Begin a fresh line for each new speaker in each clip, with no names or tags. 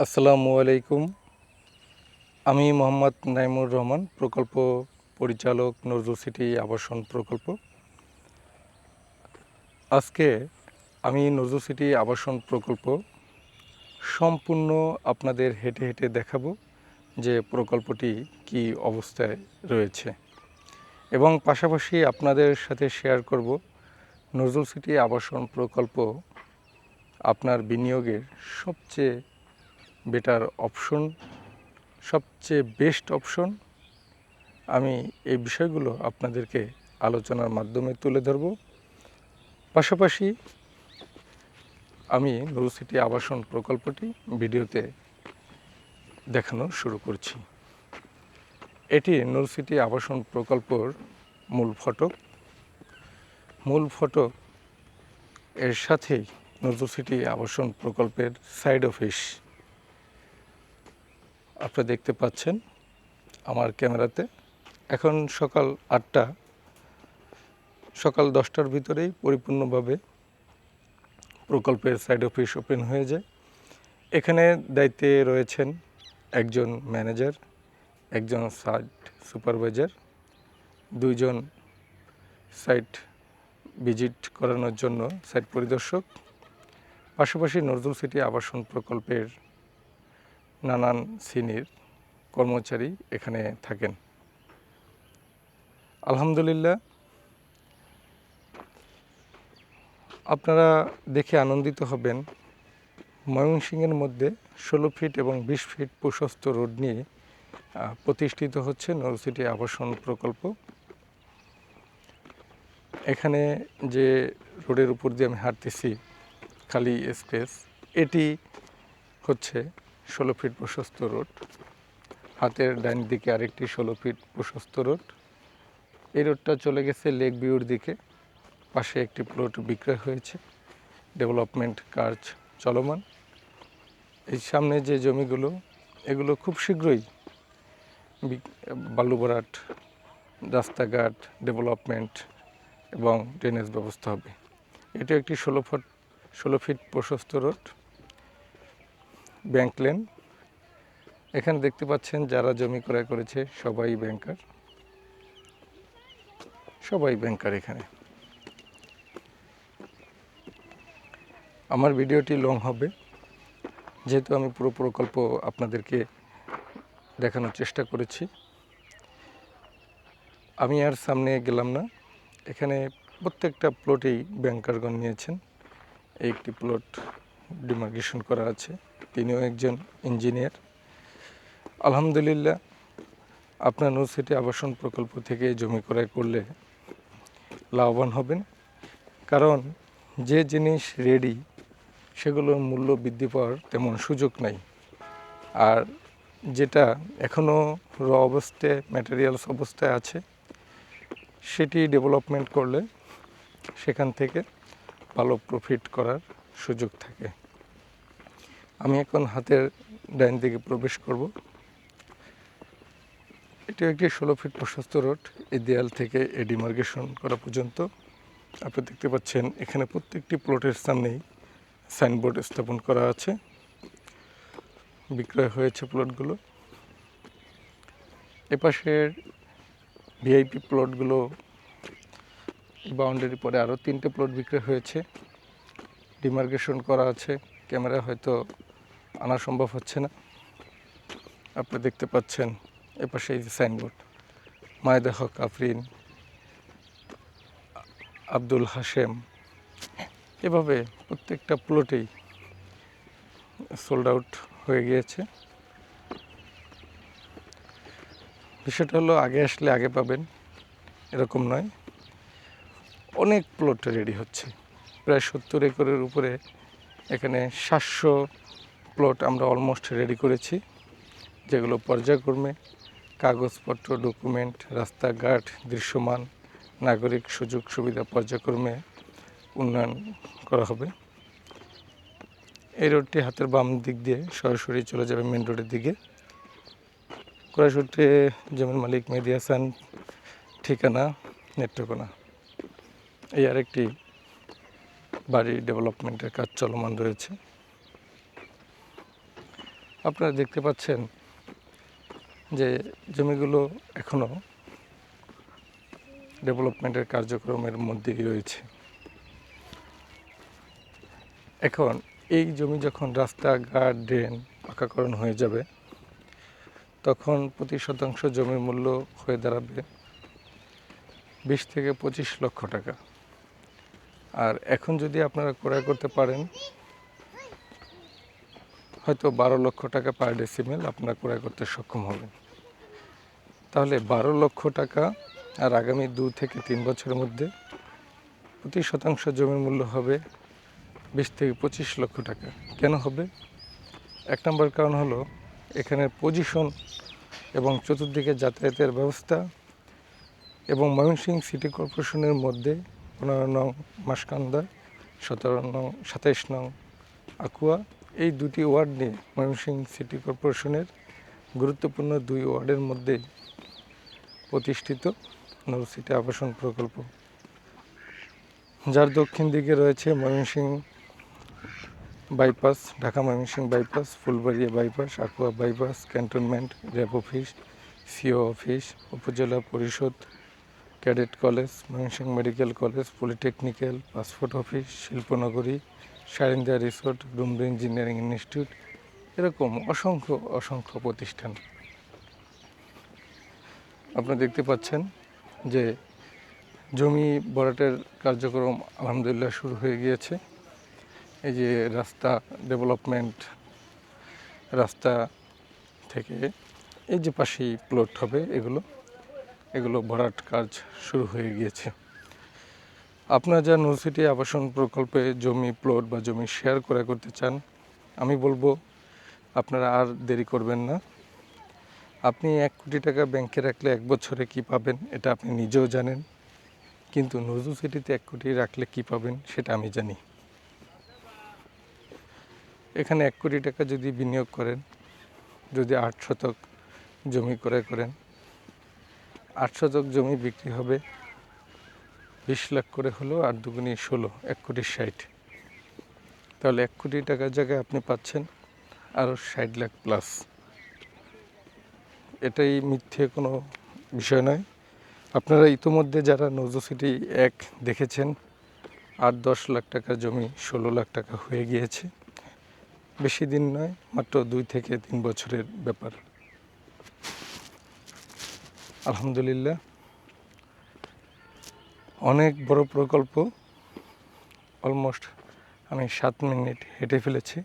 আসসালামু আলাইকুম। আমি মোহাম্মদ নাইমুর রহমান, প্রকল্প পরিচালক, নজরুল সিটি আবাসন প্রকল্প। আজকে আমি নজরুল সিটি আবাসন প্রকল্প সম্পূর্ণ আপনাদের হেঁটে হেঁটে দেখাবো যে প্রকল্পটি কী অবস্থায় রয়েছে, এবং পাশাপাশি আপনাদের সাথে শেয়ার করব নজরুল সিটি আবাসন প্রকল্প আপনার বিনিয়োগের সবচেয়ে বেটার অপশন, সবচেয়ে বেস্ট অপশন। আমি এই বিষয়গুলো আপনাদেরকে আলোচনার মাধ্যমে তুলে ধরব। পাশাপাশি আমি নজরুল সিটি আবাসন প্রকল্পটি ভিডিওতে দেখানো শুরু করছি। এটি নজরুল সিটি আবাসন প্রকল্পর মূল ফটক। এর সাথেই নজরুল সিটি আবাসন প্রকল্পের সাইড অফিস আপনারা দেখতে পাচ্ছেন আমার ক্যামেরাতে। এখন সকাল 8টা, সকাল 10টার ভিতরেই পরিপূর্ণভাবে প্রকল্পের সাইড অফিস ওপেন হয়ে যায়। এখানে দায়িত্বে রয়েছেন একজন ম্যানেজার, একজন সাইট সুপারভাইজার, দুইজন সাইট ভিজিট করানোর জন্য সাইট পরিদর্শক। পাশাপাশি নজরুল সিটি আবাসন প্রকল্পের নানান শ্রেণীর কর্মচারী এখানে থাকেন। আলহামদুলিল্লাহ, আপনারা দেখে আনন্দিত হবেন। ময়মনসিংহের মধ্যে 16 ফিট এবং 20 ফিট প্রশস্ত রোড নিয়ে প্রতিষ্ঠিত হচ্ছে নজরুল সিটি আবাসন প্রকল্প। এখানে যে রোডের উপর দিয়ে আমি হাঁটতেছি, খালি স্পেস, এটি হচ্ছে 16 ফিট প্রশস্ত রোড। হাতের ডান দিকে আরেকটি 16 ফিট প্রশস্ত রোড। এই রোডটা চলে গেছে লেক ভিউর দিকে। পাশে একটি প্লট বিক্রয় হয়েছে, ডেভেলপমেন্ট কাজ চলমান। এই সামনে যে জমিগুলো, এগুলো খুব শীঘ্রই বালু ভরাট, রাস্তাঘাট ডেভেলপমেন্ট এবং ড্রেনেজ ব্যবস্থা হবে। এটা একটি 16 ফিট প্রশস্ত রোড, ব্যাংক লেন। এখানে দেখতে পাচ্ছেন যারা জমি ক্রয় করেছে সবাই ব্যাংকার। এখানে আমার ভিডিওটি লং হবে, যেহেতু আমি পুরো প্রকল্প আপনাদেরকে দেখানোর চেষ্টা করেছি। আমি আর সামনে গেলাম না। এখানে প্রত্যেকটা প্লটেই ব্যাংকারগণ নিয়েছেন। এই একটি প্লট ডিমার্কেশন করা আছে, তিনিও একজন ইঞ্জিনিয়ার। আলহামদুলিল্লাহ, আপনার নজরুল সিটি আবাসন প্রকল্প থেকে জমি ক্রয় করলে লাভবান হবেন, কারণ যে জিনিস রেডি সেগুলোর মূল্য বৃদ্ধি পাওয়ার তেমন সুযোগ নাই। আর যেটা এখনও অবস্থায় ম্যাটেরিয়ালস অবস্থায় আছে, সেটি ডেভেলপমেন্ট করলে সেখান থেকে ভালো প্রফিট করার সুযোগ থাকে। আমি এখন হাতের ডাইন দিকে প্রবেশ করব। এটি একটি 16 ফিট প্রশস্ত রোড। এই দেয়াল থেকে এই ডিমার্কেশন করা পর্যন্ত আপনি দেখতে পাচ্ছেন এখানে প্রত্যেকটি প্লটের সামনেই সাইনবোর্ড স্থাপন করা আছে। বিক্রয় হয়েছে প্লটগুলো। এপাশের ভিআইপি প্লটগুলো বাউন্ডারি পরে আরও 3টে প্লট বিক্রয় হয়েছে, ডিমার্কেশন করা আছে। ক্যামেরা হয়তো আনা সম্ভব হচ্ছে না। আপনি দেখতে পাচ্ছেন এপাশে এই যে সাইনবোর্ড, মায়েদা হক আফরিন, আব্দুল হাশেম, এভাবে প্রত্যেকটা প্লটেই সোল্ড আউট হয়ে গিয়েছে। বিষয়টা হলো আগে আসলে আগে পাবেন এরকম নয়, অনেক প্লট রেডি হচ্ছে। প্রায় 70 একরের উপরে এখানে 700 প্লট আমরা অলমোস্ট রেডি করেছি, যেগুলো পর্যায়ক্রমে কাগজপত্র, ডকুমেন্ট, রাস্তাঘাট, দৃশ্যমান নাগরিক সুযোগ সুবিধা পর্যায়ক্রমে উন্নয়ন করা হবে। এই রোডটি হাতের বাম দিক দিয়ে সরাসরি চলে যাবে মেন রোডের দিকে। ক্রয়সূত্রে জমির মালিক মেহেদী হাসান, ঠিকানা নেত্রকোনা। এই আরেকটি বাড়ি ডেভেলপমেন্টের কাজ চলমান রয়েছে। আপনারা দেখতে পাচ্ছেন যে জমিগুলো এখনও ডেভেলপমেন্টের কার্যক্রমের মধ্যেই রয়েছে। এখন এই জমি যখন রাস্তাঘাট ড্রেন পাকাকরণ হয়ে যাবে, তখন প্রতি শতাংশ জমির মূল্য হয়ে দাঁড়াবে 20 থেকে 25 লক্ষ টাকা। আর এখন যদি আপনারা ক্রয় করতে পারেন, হয়তো 12 লক্ষ টাকা পার ডেসিমেল আপনারা ক্রয় করতে সক্ষম হবেন। তাহলে 12 লক্ষ টাকা আর আগামী 2 থেকে 3 বছরের মধ্যে প্রতি শতাংশ জমির মূল্য হবে 20 থেকে 25 লক্ষ টাকা। কেন হবে? 1 নম্বর কারণ হলো এখানের পজিশন এবং চতুর্দিকে যাতায়াতের ব্যবস্থা, এবং ময়মনসিংহ সিটি কর্পোরেশনের মধ্যে 15 নং মাসকান্দা, 17 নং 27 নং আকুয়া, এই দুটি ওয়ার্ড নিয়ে ময়মনসিংহ সিটি কর্পোরেশনের গুরুত্বপূর্ণ 2 ওয়ার্ডের মধ্যে প্রতিষ্ঠিত নূর সিটি আবাসন প্রকল্প, যার দক্ষিণ দিকে রয়েছে Mymensingh bypass, Dhaka Mymensingh bypass, Phulbaria bypass, Akua bypass, cantonment, RAB office, CO office, Upazila Parishad, cadet college, Mymensingh medical college, polytechnical, passport office, শিল্পনগরী, Sarinda resort, Dumri engineering institute, এরকম অসংখ্য প্রতিষ্ঠান। আপনারা দেখতে পাচ্ছেন যে জমি ভরাটের কার্যক্রম আলহামদুলিল্লাহ শুরু হয়ে গিয়েছে। এই যে রাস্তা ডেভেলপমেন্ট, রাস্তা থেকে এই যে পাশেই প্লট হবে, এগুলো ভরাট কাজ শুরু হয়ে গিয়েছে। আপনারা যা নূর সিটি আবাসন প্রকল্পে জমি প্লট বা জমি শেয়ার করতে চান, আমি বলবো আপনারা আর দেরি করবেন না। আপনি 1 কোটি টাকা ব্যাংকে রাখলে 1 বছরে কি পাবেন এটা আপনি নিজেও জানেন, কিন্তু নজরুল সিটিতে 1 কোটি রাখলে কি পাবেন সেটা আমি জানি। এখানে 1 কোটি টাকা যদি বিনিয়োগ করেন, যদি 8 শতক জমি ক্রয় করেন, 8 শতক জমি বিক্রি হবে 20 লাখ করে হলো, 8 দুগুণী 16, 1 কোটি 60। তাহলে 1 কোটি টাকার জায়গায় আপনি পাচ্ছেন আরও 60 লাখ প্লাস। এটাই মিথ্যে কোনো বিষয় নয়। আপনারা ইতোমধ্যে যারা নজরুল সিটি 1 দেখেছেন, 8-10 লাখ টাকার জমি 16 লাখ টাকা হয়ে গিয়েছে। বেশি দিন নয়, মাত্র 2 থেকে 3 বছরের ব্যাপার। আলহামদুলিল্লাহ, অনেক বড় প্রকল্প। অলমোস্ট আমি 7 মিনিট হেঁটে ফেলেছি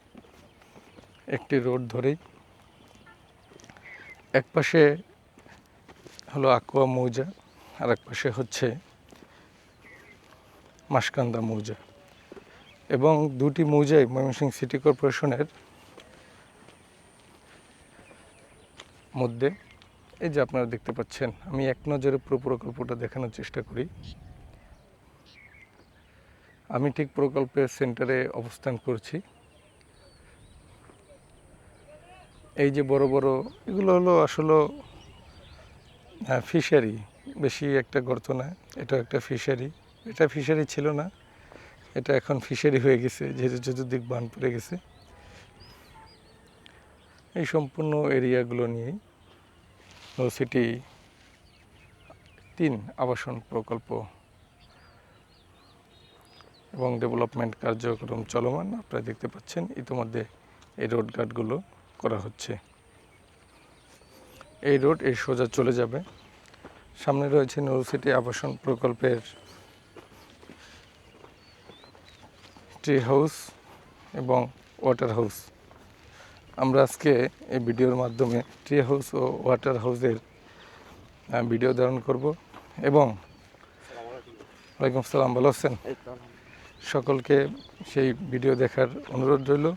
একটি রোড ধরেই। এক পাশে হলো আকুয়া মৌজা, আর এক পাশে হচ্ছে মাসকান্দা মৌজা, এবং দুটি মৌজাই ময়মনসিংহ সিটি কর্পোরেশনের মধ্যে। এই যে আপনারা দেখতে পাচ্ছেন, আমি এক নজরে পুরো প্রকল্পটা দেখানোর চেষ্টা করি। আমি ঠিক প্রকল্পের সেন্টারে অবস্থান করছি। এই যে বড় বড় এগুলো হলো আসলে ফিশারি, বেশি একটা গর্ত না, এটা একটা ফিশারি। এটা ফিশারি ছিল না, এটা এখন ফিশারি হয়ে গেছে, যেহেতু চতুর্দিক বান পড়ে গেছে। এই সম্পূর্ণ এরিয়াগুলো নিয়েই নূর সিটি 3 আবাসন প্রকল্প এবং ডেভেলপমেন্ট কার্যক্রম চলমান। আপনারা দেখতে পাচ্ছেন ইতিমধ্যে এই রোড ঘাটগুলো করা হচ্ছে। এই রোড এই সোজা চলে যাবে। সামনে রয়েছে নূর সিটি আবাসন প্রকল্পের ট্রি হাউস এবং ওয়াটার হাউস। আমরা আজকে এই ভিডিওর মাধ্যমে ট্রি হাউস ও ওয়াটার হাউসের ভিডিও ধারণ করব। এবং ওয়ালাইকুম আসসালাম, ভালো আছেন? সকলকে সেই ভিডিও দেখার অনুরোধ রইল।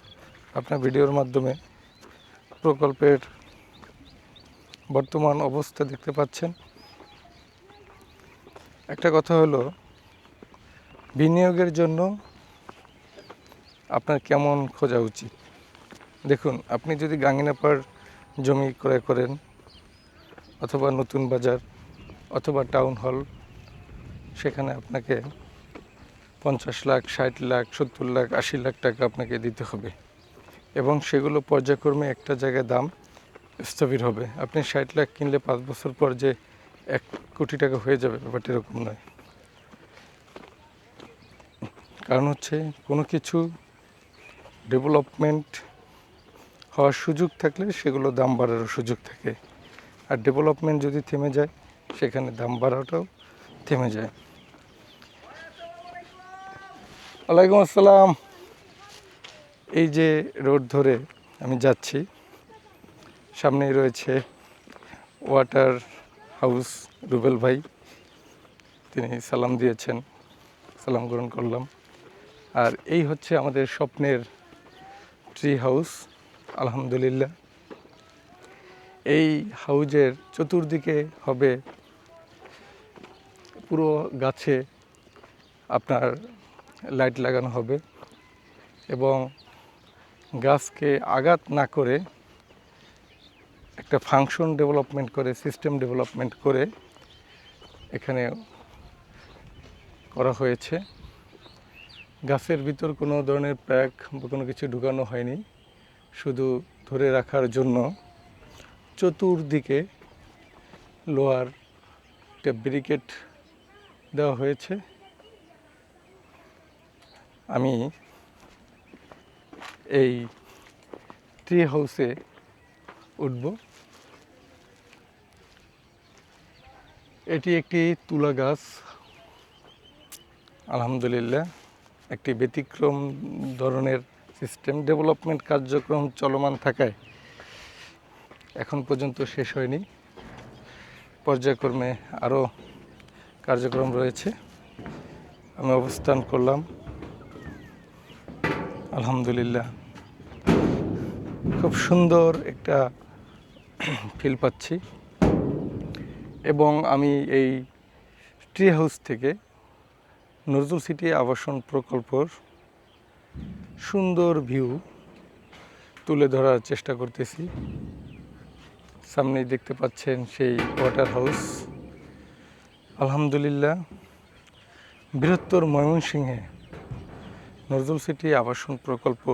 আপনার ভিডিওর মাধ্যমে প্রকল্পের বর্তমান অবস্থা দেখতে পাচ্ছেন। একটা কথা হলো, বিনিয়োগের জন্য আপনার কেমন খোঁজা উচিত। দেখুন, আপনি যদি গাঙ্গিনাপাড় জমি ক্রয় করেন, অথবা নতুন বাজার, অথবা টাউন হল, সেখানে আপনাকে 50 লাখ, 60 লাখ, 70 লাখ, 80 লাখ টাকা আপনাকে দিতে হবে। এবং সেগুলো পর্যায়ক্রমে একটা জায়গায় দাম স্থবির হবে। আপনি 60 লাখ কিনলে 5 বছর পর যে 1 কোটি টাকা হয়ে যাবে, ব্যাপারটা এরকম নয়। কারণ হচ্ছে কোনো কিছু ডেভেলপমেন্ট হওয়ার সুযোগ থাকলে সেগুলো দাম বাড়ারও সুযোগ থাকে, আর ডেভেলপমেন্ট যদি থেমে যায় সেখানে দাম বাড়াটাও থেমে যায়। ওয়ালাইকুম আসসালাম। এই যে রোড ধরে আমি যাচ্ছি, সামনেই রয়েছে ওয়াটার হাউস রুবেল ভাই, তিনি সালাম দিয়েছেন, সালাম গ্রহণ করলাম। আর এই হচ্ছে আমাদের স্বপ্নের ট্রি হাউস। আলহামদুলিল্লাহ, এই হাউজের চতুর্দিকে হবে পুরো গাছে আপনার লাইট লাগানো হবে, এবং গাছকে আঘাত না করে একটা ফাংশন ডেভেলপমেন্ট করে, সিস্টেম ডেভেলপমেন্ট করে এখানে করা হয়েছে। গাছের ভিতর কোনো ধরনের প্যাক বা কোনো কিছু ঢুকানো হয়নি, শুধু ধরে রাখার জন্য চতুর্দিকে লোহার একটা ব্যারিকেড দেওয়া হয়েছে। আমি এই ট্রি হাউসে উঠব। এটি একটি তুলা গাছ। আলহামদুলিল্লাহ, একটি ব্যতিক্রম ধরনের সিস্টেম ডেভেলপমেন্ট কার্যক্রম চলমান থাকায় এখন পর্যন্ত শেষ হয়নি, পর্যায়ক্রমে আরও কার্যক্রম রয়েছে। আমি অবস্থান করলাম, আলহামদুলিল্লাহ খুব সুন্দর একটা ফিল পাচ্ছি। এবং আমি এই ট্রি হাউস থেকে নজরুল সিটি আবাসন প্রকল্পর সুন্দর ভিউ তুলে ধরার চেষ্টা করতেছি। সামনেই দেখতে পাচ্ছেন সেই ওয়াটার হাউস। আলহামদুলিল্লাহ, বৃহত্তর ময়মনসিংহে নজরুল সিটি আবাসন প্রকল্প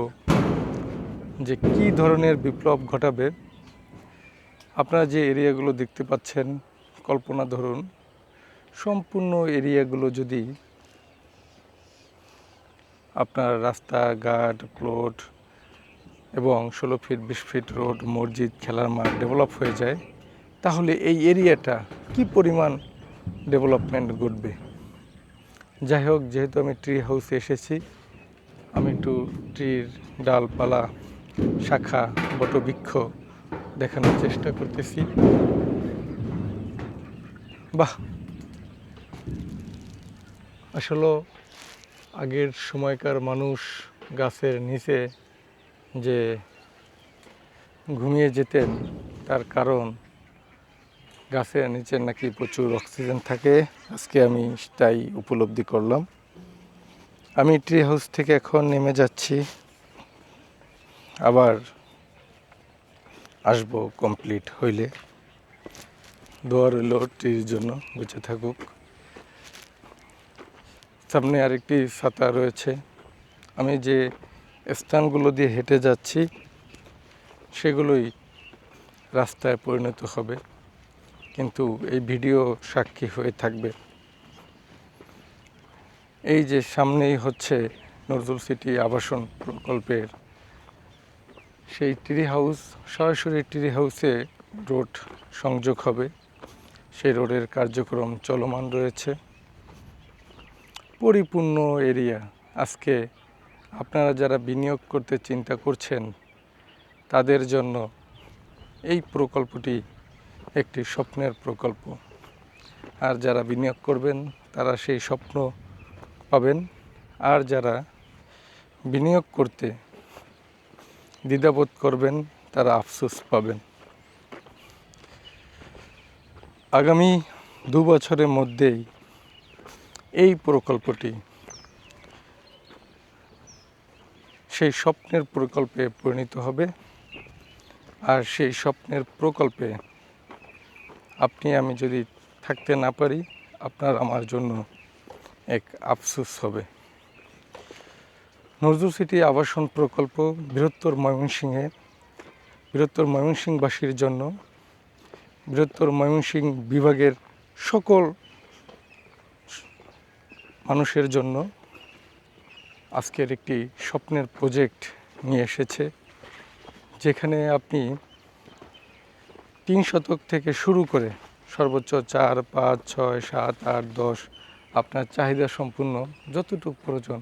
যে কী ধরনের বিপ্লব ঘটাবে, আপনারা যে এরিয়াগুলো দেখতে পাচ্ছেন, কল্পনা ধরুন সম্পূর্ণ এরিয়াগুলো যদি আপনার রাস্তাঘাট, প্লট এবং 16 ফিট 20 ফিট রোড, মসজিদ, খেলার মাঠ ডেভেলপ হয়ে যায়, তাহলে এই এরিয়াটা কি পরিমাণ ডেভেলপমেন্ট ঘটবে। যাই হোক, যেহেতু আমি ট্রি হাউসে এসেছি, আমি একটু ট্রির ডালপালা, শাখা, বটবৃক্ষ দেখানোর চেষ্টা করতেছি। বাহ, আসলে আগের সময়কার মানুষ গাছের নিচে যে ঘুমিয়ে যেতেন, তার কারণ গাছের নিচে নাকি প্রচুর অক্সিজেন থাকে। আজকে আমি তাই উপলব্ধি করলাম। আমি ট্রি হাউস থেকে এখন নেমে যাচ্ছি, আবার আসবো কমপ্লিট হইলে। দোয়া রইল ট্রির জন্য, বেঁচে থাকুক। সামনে আরেকটি ছাতা রয়েছে। আমি যে স্থানগুলো দিয়ে হেঁটে যাচ্ছি সেগুলোই রাস্তায় পরিণত হবে, কিন্তু এই ভিডিও সাক্ষী হয়ে থাকবে। এই যে সামনেই হচ্ছে নজরুল সিটি আবাসন প্রকল্পের সেই ট্রি হাউস। সরাসরি ট্রি হাউসে রোড সংযোগ হবে, সেই রোডের কার্যক্রম চলমান রয়েছে। পরিপূর্ণ এরিয়া। আজকে আপনারা যারা বিনিয়োগ করতে চিন্তা করছেন, তাদের জন্য এই প্রকল্পটি একটি স্বপ্নের প্রকল্প। আর যারা বিনিয়োগ করবেন তারা সেই স্বপ্ন পাবেন, আর যারা বিনিয়োগ করতে দ্বিধাবোধ করবেন তারা আফসোস পাবেন। আগামী 2 বছরের মধ্যেই এই প্রকল্পটি সেই স্বপ্নের প্রকল্পে পরিণত হবে। আর সেই স্বপ্নের প্রকল্পে আপনি আমি যদি থাকতে না পারি, আপনার আমার জন্য এক আফসোস হবে। নজরুল সিটি আবাসন প্রকল্প বৃহত্তর ময়মনসিংহবাসীর জন্য, বৃহত্তর ময়মনসিংহ বিভাগের সকল মানুষের জন্য আজকের একটি স্বপ্নের প্রজেক্ট নিয়ে এসেছে, যেখানে আপনি 3 শতক থেকে শুরু করে সর্বোচ্চ 4, 5, 6, 7, 8, 10 আপনার চাহিদা সম্পূর্ণ যতটুকু প্রয়োজন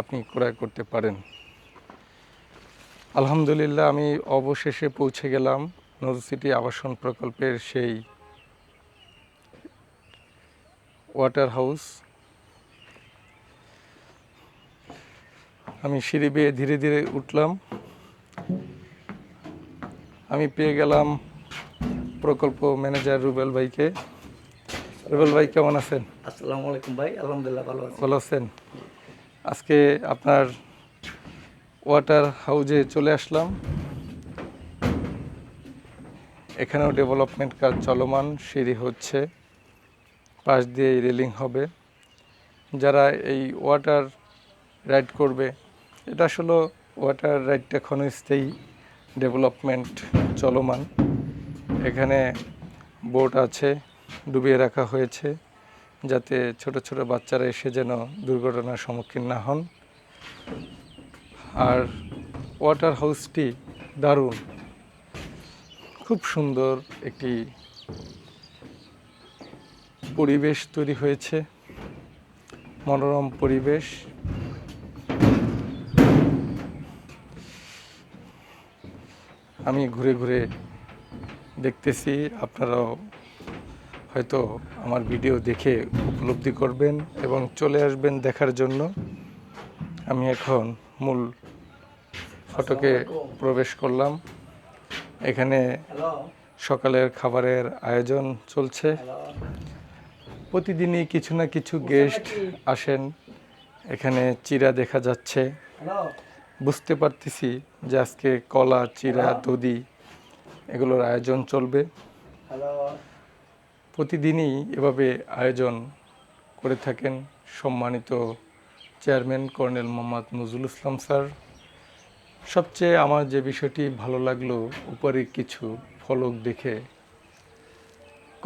আপনি ক্রয় করতে পারেন। আলহামদুলিল্লাহ, আমি অবশেষে পৌঁছে গেলাম নজরুল সিটি আবাসন প্রকল্পের সেই ওয়াটার হাউস। আমি সিঁড়ি বেয়ে ধীরে ধীরে উঠলাম। আমি পেয়ে গেলাম প্রকল্প ম্যানেজার রুবেল ভাইকে। রুবেল ভাই, কেমন আছেন?
আসসালামু আলাইকুম ভাই, আলহামদুলিল্লাহ ভালো আছি।
ভালো আছেন? আজকে আপনার ওয়াটার হাউজে চলে আসলাম। এখানেও ডেভেলপমেন্ট কাজ চলমান, সিঁড়ি হচ্ছে, পাশ দিয়ে রেলিং হবে। যারা এই ওয়াটার রাইড করবে, এটা আসলে ওয়াটার রাইডটা ক্ষণস্থায়ী, ডেভেলপমেন্ট চলমান। এখানে বোট আছে, ডুবিয়ে রাখা হয়েছে যাতে ছোট ছোট বাচ্চারা এসে যেন দুর্ঘটনার সম্মুখীন না হন। আর ওয়াটার হাউসটি দারুণ, খুব সুন্দর একটি পরিবেশ তৈরি হয়েছে, মনোরম পরিবেশ। আমি ঘুরে ঘুরে দেখতেছি, আপনারাও হয়তো আমার ভিডিও দেখে উপলব্ধি করবেন এবং চলে আসবেন দেখার জন্য। আমি এখন মূল ফটকে প্রবেশ করলাম। এখানে সকালের খাবারের আয়োজন চলছে। প্রতিদিনই কিছু না কিছু গেস্ট আসেন। এখানে চিড়া দেখা যাচ্ছে, বুঝতে পারতেছি যে আজকে কলা, চিড়া, দধি এগুলোর আয়োজন চলবে। প্রতিদিনই এভাবে আয়োজন করে থাকেন সম্মানিত chairman colonel Mohammad Nazrul Islam sir. সবচেয়ে আমার যে বিষয়টি ভালো লাগলো, উপরে কিছু ফলক দেখে,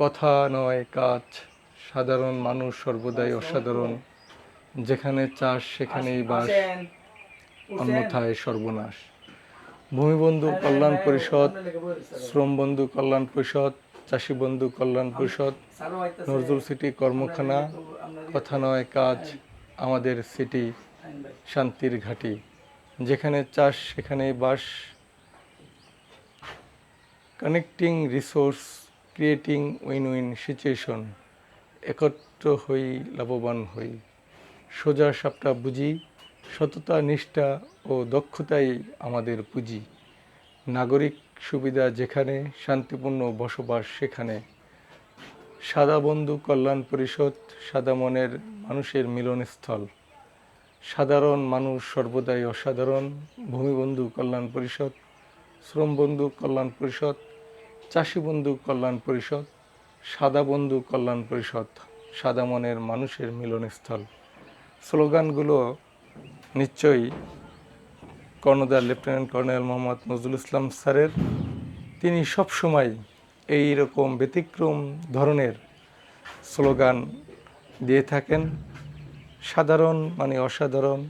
কথা নয় কাজ, সাধারণ মানুষ সর্বদাই অসাধারণ, যেখানে চাষ সেখানেই বাস, অন্যথায় সর্বনাশ। ভূমিবন্ধু কল্যাণ পরিষদ, শ্রমবন্ধু কল্যাণ পরিষদ, চাষী বন্ধু কল্যাণ পরিষদ, নজরুল সিটি কর্মখানা, কথা নয় কাজ, আমাদের সিটি শান্তির ঘাঁটি, যেখানে চাষ সেখানেই বাস, connecting resource, creating win win situation, একত্র হই লাভবান হই, সোজা সাপটা বুঝি, সততা, নিষ্ঠা ও দক্ষতাই আমাদের পুঁজি, নাগরিক সুবিধা যেখানে, শান্তিপূর্ণ বসবাস সেখানে, সাদা বন্ধু কল্যাণ পরিষদ, সাদা মনের মানুষের মিলনস্থল, সাধারণ মানুষ সর্বদাই অসাধারণ, ভূমিবন্ধু কল্যাণ পরিষদ, শ্রমবন্ধু কল্যাণ পরিষদ, চাষী বন্ধু কল্যাণ পরিষদ, সাদা বন্ধু কল্যাণ পরিষদ, সাদা মনের মানুষের মিলনস্থল। স্লোগানগুলো নিশ্চয়ই কর্ণধার লেফটেন্যান্ট কর্নেল মোহাম্মদ নজরুল ইসলাম স্যারের। তিনি সবসময় এই রকম ব্যতিক্রম ধরনের স্লোগান দিয়ে থাকেন। সাধারণ মানে অসাধারণ,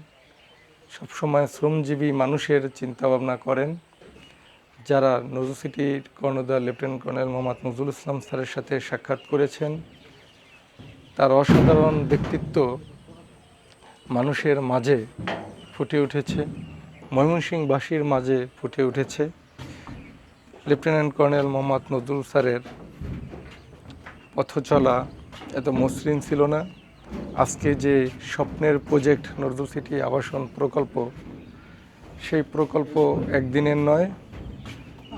সবসময় শ্রমজীবী মানুষের চিন্তাভাবনা করেন। যারা নজরুল সিটির কর্ণধার লেফটেন্যান্ট কর্নেল মোহাম্মদ নজরুল ইসলাম স্যারের সাথে সাক্ষাৎ করেছেন, তার অসাধারণ ব্যক্তিত্ব মানুষের মাঝে ফুটে উঠেছে, ময়মনসিংহবাসীর মাঝে ফুটে উঠেছে। লেফটেন্যান্ট কর্নেল মোহাম্মদ নজরুল স্যারের পথ চলা এত মসৃণ ছিল না। আজকে যে স্বপ্নের প্রজেক্ট নজরুল সিটি আবাসন প্রকল্প, সেই প্রকল্প একদিনের নয়।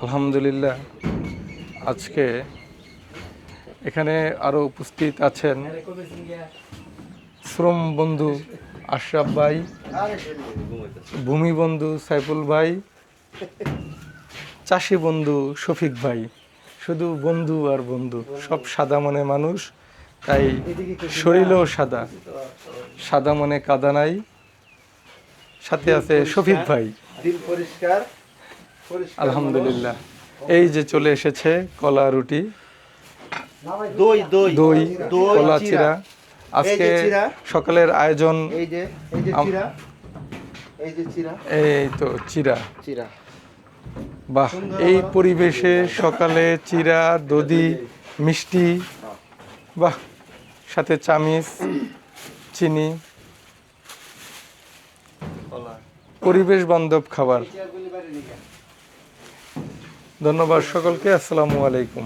আলহামদুলিল্লাহ, আজকে এখানে আরও উপস্থিত আছেন শ্রম বন্ধু আশরাফ ভাই, ভূমি বন্ধু সাইফুল ভাই, চাষী বন্ধু শফিক ভাই। শুধু বন্ধু আর বন্ধু, সব সাদা মনে মানুষ, তাই শরীরও সাদা, সাদা মনে কাদা নাই। সাথে আছে শফিক ভাই।
দিল পরিষ্কার পরিষ্কার
আলহামদুলিল্লাহ। এই যে চলে এসেছে কলা রুটি,
দই দই
দই,
দই
কলা চিরা। আজকে
এই যে চিরা।
সকালের আয়োজন।
এই যে চিরা, এই যে চিরা
এই তো চিরা,
চিরা
বাহ! এই পরিবেশে সকালে চিরা, দধি, মিষ্টি, বাহ! সাথে চামিচ, চিনি, পরিবেশ বান্ধব খাবার। ধন্যবাদ সকলকে। আসসালামু আলাইকুম।